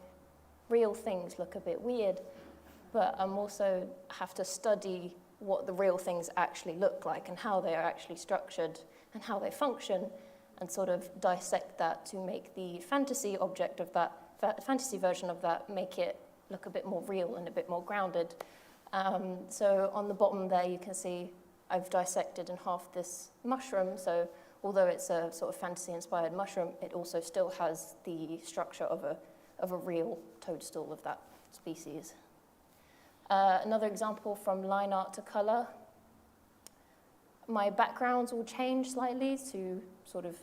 real things look a bit weird, but I'm also have to study what the real things actually look like and how they are actually structured and how they function, and sort of dissect that to make the fantasy object of that, fantasy version of that, make it look a bit more real and a bit more grounded. So on the bottom there, you can see I've dissected in half this mushroom. So although it's a sort of fantasy-inspired mushroom, it also still has the structure of a real toadstool of that species. Another example from line art to color. My backgrounds will change slightly to sort of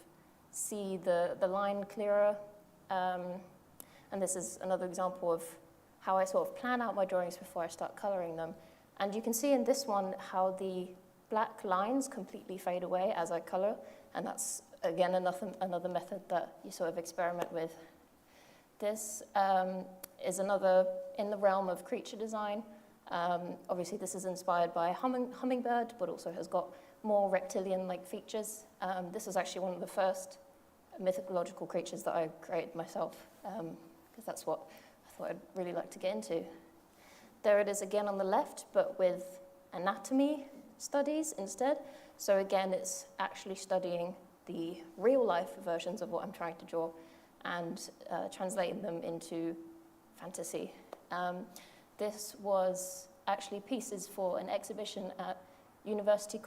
see the line clearer. And this is another example of how I sort of plan out my drawings before I start coloring them. And you can see in this one how the black lines completely fade away as I color. And that's, again, another method that you sort of experiment with. This is another in the realm of creature design. Obviously, this is inspired by a hummingbird, but also has got more reptilian-like features. This is actually one of the first mythological creatures that I created myself, because that's what I thought I'd really like to get into. There it is again on the left, but with anatomy studies instead. So again, it's actually studying the real-life versions of what I'm trying to draw and translating them into fantasy. This was actually pieces for an exhibition at University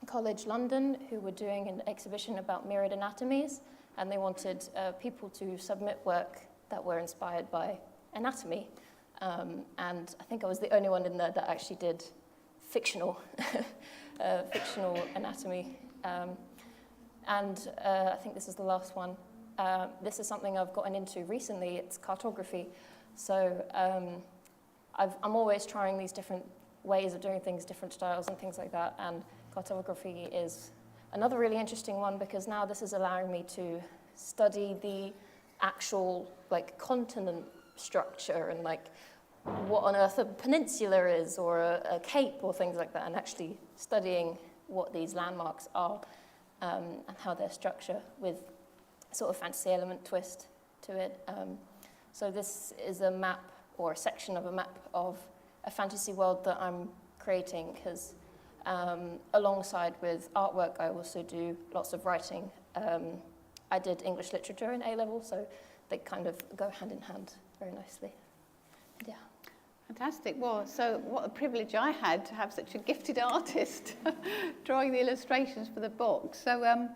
College London, who were doing an exhibition about mirrored anatomies, and they wanted people to submit work that were inspired by anatomy. And I think I was the only one in there that actually did fictional anatomy. And I think this is the last one. This is something I've gotten into recently. It's cartography. So I'm always trying these different ways of doing things, different styles and things like that. And cartography is another really interesting one, because now this is allowing me to study the actual continent structure and what on earth a peninsula is, or a cape, or things like that, and actually studying what these landmarks are and how they're structured with sort of fantasy element twist to it. So this is a map, or a section of a map of a fantasy world that I'm creating, because alongside with artwork, I also do lots of writing. I did English literature in A-level, so they kind of go hand in hand very nicely. Yeah. Fantastic. Well, so what a privilege I had to have such a gifted artist drawing the illustrations for the book. So,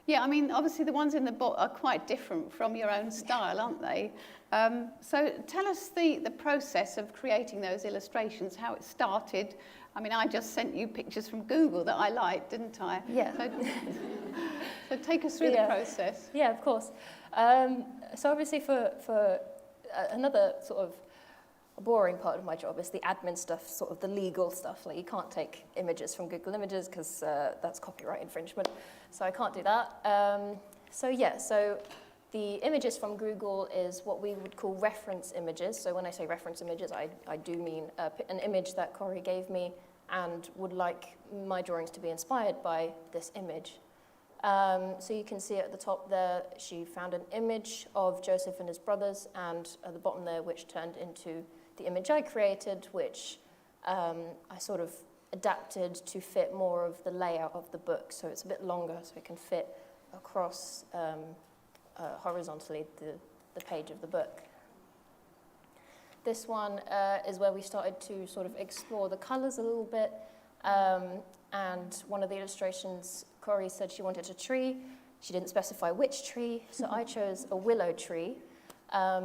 yeah, I mean, obviously the ones in the book are quite different from your own style, aren't they? So tell us the process of creating those illustrations, how it started. I mean, I just sent you pictures from Google that I liked, didn't I? Yeah. So take us through the process. Yeah, of course. So obviously for another sort of boring part of my job is the admin stuff, sort of the legal stuff. Like, you can't take images from Google Images because that's copyright infringement. So I can't do that. So the images from Google is what we would call reference images. So when I say reference images, I do mean an image that Corrie gave me and would like my drawings to be inspired by this image. So you can see at the top there, she found an image of Joseph and his brothers, and at the bottom there, which turned into the image I created, which I sort of adapted to fit more of the layout of the book. So it's a bit longer, so it can fit across horizontally the page of the book. This one is where we started to sort of explore the colours a little bit. And one of the illustrations, Corrie said she wanted a tree. She didn't specify which tree, so I chose a willow tree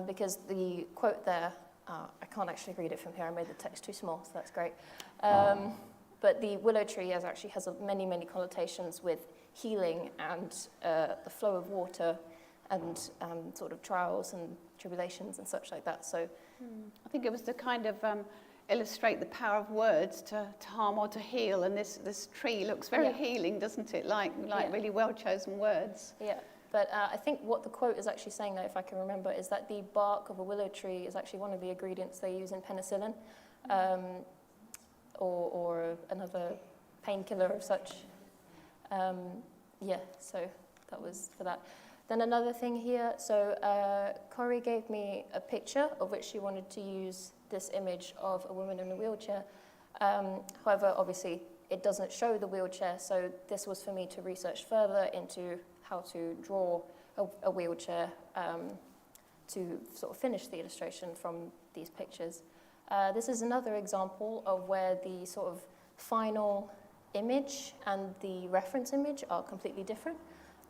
because the quote there, I can't actually read it from here. I made the text too small, so that's great. But the willow tree actually has many, many connotations with healing and the flow of water and sort of trials and tribulations and such like that. So I think it was to kind of illustrate the power of words to harm or to heal, and this tree looks very healing, doesn't it? Like really well chosen words. Yeah. But I think what the quote is actually saying, though, if I can remember, is that the bark of a willow tree is actually one of the ingredients they use in penicillin, or another painkiller of such. So that was for that. Then another thing here, so Corrie gave me a picture of which she wanted to use this image of a woman in a wheelchair. However, obviously, it doesn't show the wheelchair, so this was for me to research further into how to draw a wheelchair to sort of finish the illustration from these pictures. This is another example of where the sort of final image and the reference image are completely different.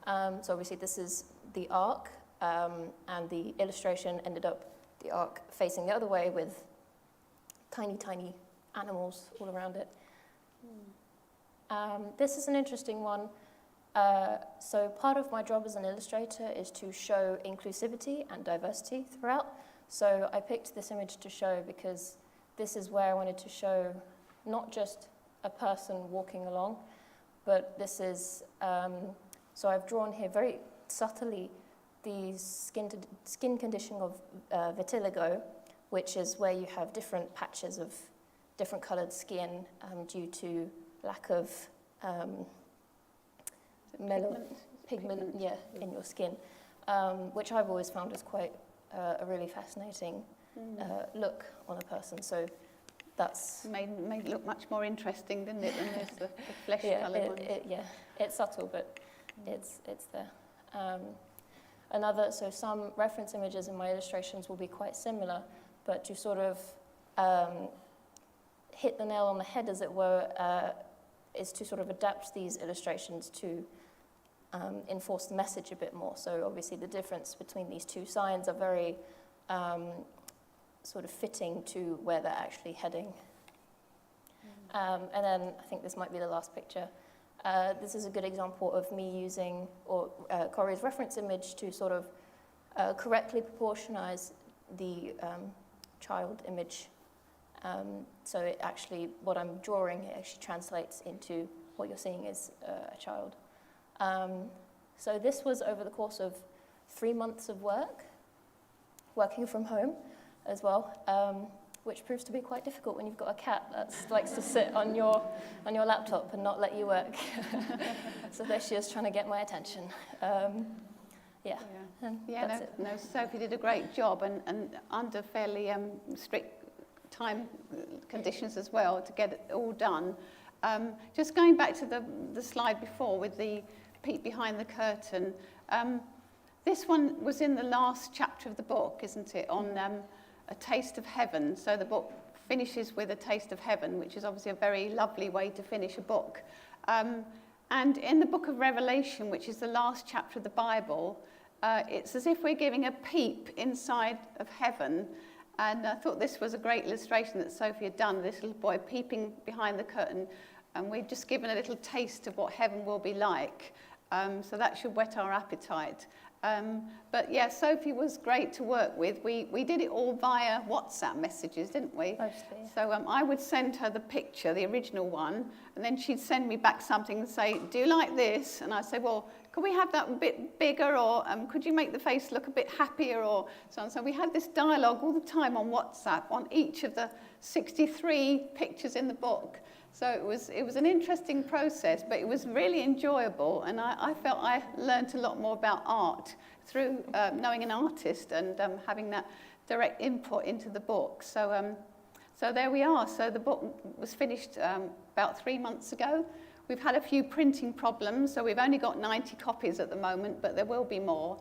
So obviously this is the ark, and the illustration ended up the ark facing the other way with tiny, tiny animals all around it. This is an interesting one. So part of my job as an illustrator is to show inclusivity and diversity throughout. So I picked this image to show because this is where I wanted to show not just a person walking along, but this is, so I've drawn here very subtly the skin condition of vitiligo, which is where you have different patches of different coloured skin due to lack of pigment in your skin, which I've always found is quite a really fascinating look on a person. So that's made it look much more interesting, didn't it, than the flesh coloured one? It's subtle, but it's there. So some reference images in my illustrations will be quite similar, but to sort of hit the nail on the head, as it were, is to sort of adapt these illustrations to enforce the message a bit more. So obviously the difference between these two signs are very sort of fitting to where they're actually heading. And then I think this might be the last picture. This is a good example of me using Corrie's reference image to sort of correctly proportionize the child image. So it actually, what I'm drawing, it actually translates into what you're seeing is a child. So this was over the course of 3 months of working from home as well, which proves to be quite difficult when you've got a cat that likes to sit on your laptop and not let you work. So there she is trying to get my attention. Sophie did a great job, and under fairly strict time conditions as well to get it all done. Just going back to the slide before with the peek behind the curtain, this one was in the last chapter of the book, isn't it, on a taste of heaven. So the book finishes with a taste of heaven, which is obviously a very lovely way to finish a book. And in the book of Revelation, which is the last chapter of the Bible, it's as if we're giving a peep inside of heaven. And I thought this was a great illustration that Sophie had done, this little boy peeping behind the curtain, and we've just given a little taste of what heaven will be like. So that should whet our appetite. But yeah, Sophie was great to work with. We did it all via WhatsApp messages, didn't we? Mostly. So I would send her the picture, the original one, and then she'd send me back something and say, do you like this? And I'd say, well, could we have that a bit bigger, or could you make the face look a bit happier, or so on. So we had this dialogue all the time on WhatsApp on each of the 63 pictures in the book. So it was an interesting process, but it was really enjoyable, and I felt I learned a lot more about art through knowing an artist and having that direct input into the book. So there we are. So the book was finished about 3 months ago. We've had a few printing problems, so we've only got 90 copies at the moment, but there will be more.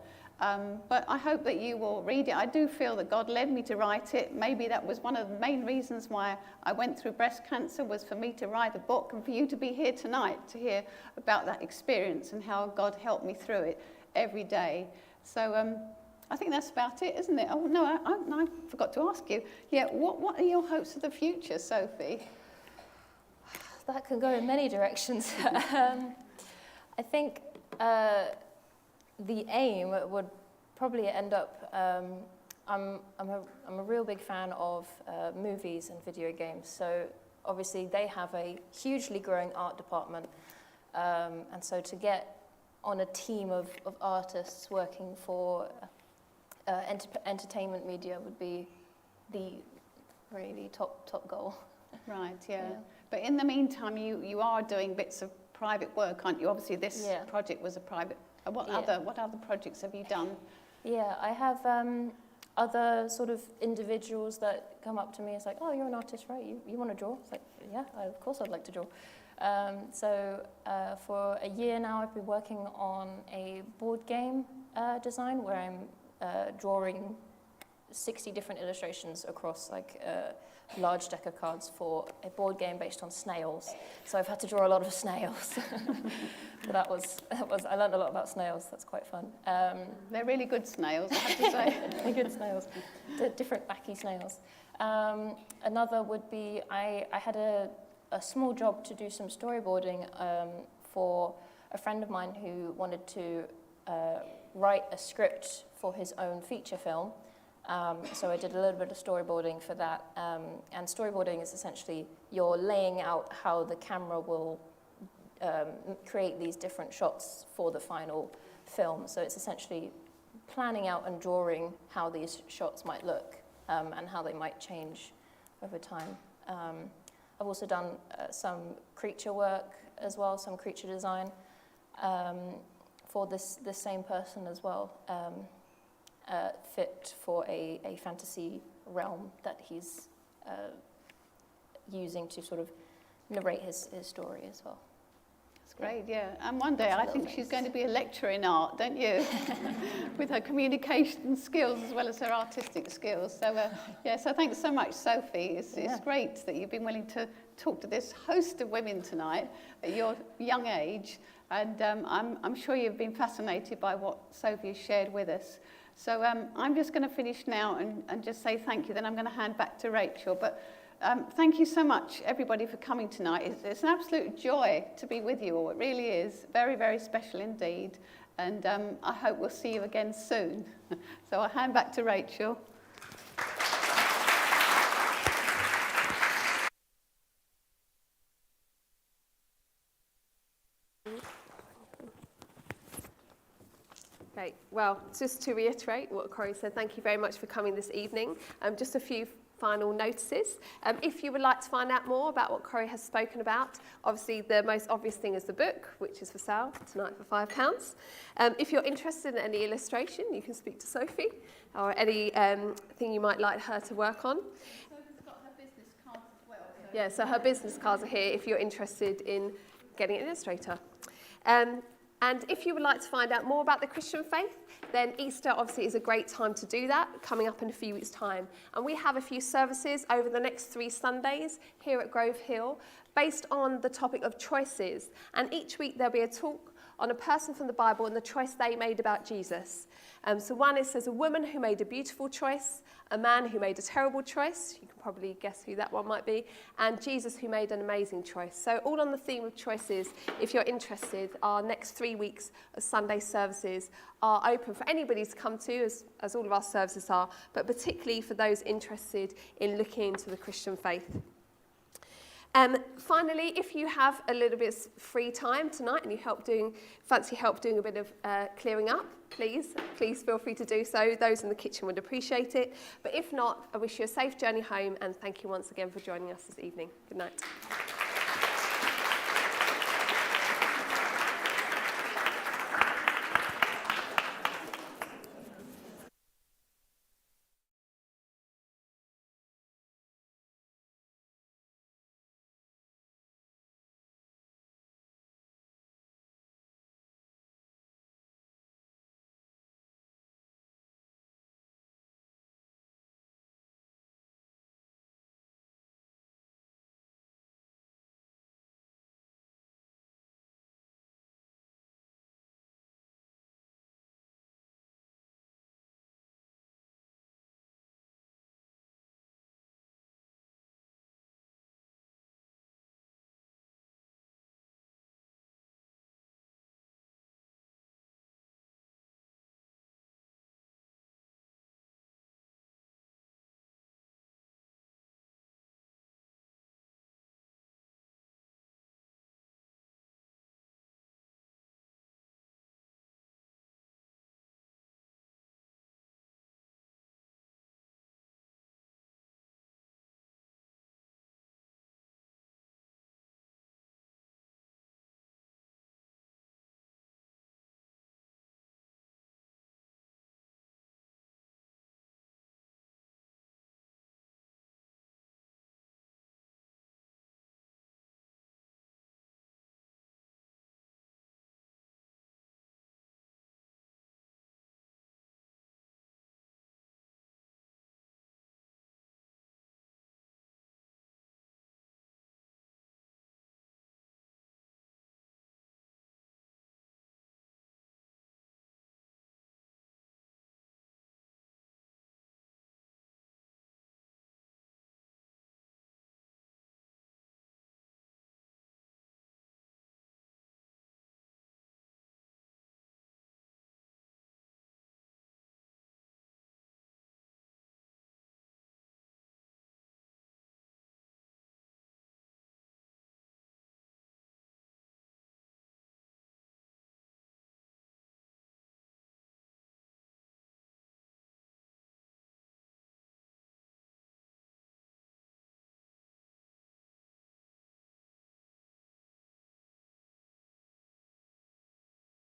But I hope that you will read it. I do feel that God led me to write it. Maybe that was one of the main reasons why I went through breast cancer, was for me to write a book and for you to be here tonight to hear about that experience and how God helped me through it every day. So I think that's about it, isn't it? Oh, no, I forgot to ask you. Yeah, what are your hopes for the future, Sophie? That can go in many directions. I think the aim would probably end up, I'm a real big fan of movies and video games, so obviously they have a hugely growing art department, and so to get on a team of artists working for entertainment media would be the really top goal. Right, yeah. But in the meantime, you are doing bits of private work, aren't you? Obviously this project was a private. What other projects have you done? Yeah, I have other sort of individuals that come up to me. It's like, oh, you're an artist, right? You want to draw? It's like, yeah, of course I'd like to draw. So for a year now, I've been working on a board game design where I'm drawing 60 different illustrations across like large deck of cards for a board game based on snails. So I've had to draw a lot of snails. But I learned a lot about snails. That's quite fun. They're really good snails, I have to say. They're good snails, different backy snails. Another would be I had a small job to do some storyboarding for a friend of mine who wanted to write a script for his own feature film. So I did a little bit of storyboarding for that. And storyboarding is essentially you're laying out how the camera will create these different shots for the final film. So it's essentially planning out and drawing how these shots might look and how they might change over time. I've also done some creature work as well, some creature design for this same person as well, fit for a fantasy realm that he's using to sort of narrate his story as well. That's great, yeah. And one day I think she's going to be a lecturer in art, don't you? With her communication skills as well as her artistic skills. So, so thanks so much, Sophie. It's great that you've been willing to talk to this host of women tonight at your young age. And I'm sure you've been fascinated by what Sophie has shared with us. So I'm just going to finish now and just say thank you. Then I'm going to hand back to Rachel. But thank you so much, everybody, for coming tonight. It's an absolute joy to be with you all. It really is. Very, very special indeed. And I hope we'll see you again soon. So I'll hand back to Rachel. Great. Well, just to reiterate what Corrie said, thank you very much for coming this evening. Just a few final notices. If you would like to find out more about what Corrie has spoken about, obviously the most obvious thing is the book, which is for sale tonight for £5. If you're interested in any illustration, you can speak to Sophie, or any thing you might like her to work on. Sophie's got her business cards as well. Yeah, so her business cards are here if you're interested in getting an illustrator. And if you would like to find out more about the Christian faith, then Easter obviously is a great time to do that, coming up in a few weeks' time. And we have a few services over the next 3 Sundays here at Grove Hill based on the topic of choices. And each week there'll be a talk on a person from the Bible and the choice they made about Jesus. So one is there's a woman who made a beautiful choice, a man who made a terrible choice, you can probably guess who that one might be, and Jesus who made an amazing choice. So all on the theme of choices, if you're interested, our next 3 weeks of Sunday services are open for anybody to come to, as all of our services are, but particularly for those interested in looking into the Christian faith. Finally, if you have a little bit of free time tonight and you fancy help doing a bit of clearing up, please feel free to do so. Those in the kitchen would appreciate it. But if not, I wish you a safe journey home and thank you once again for joining us this evening. Good night.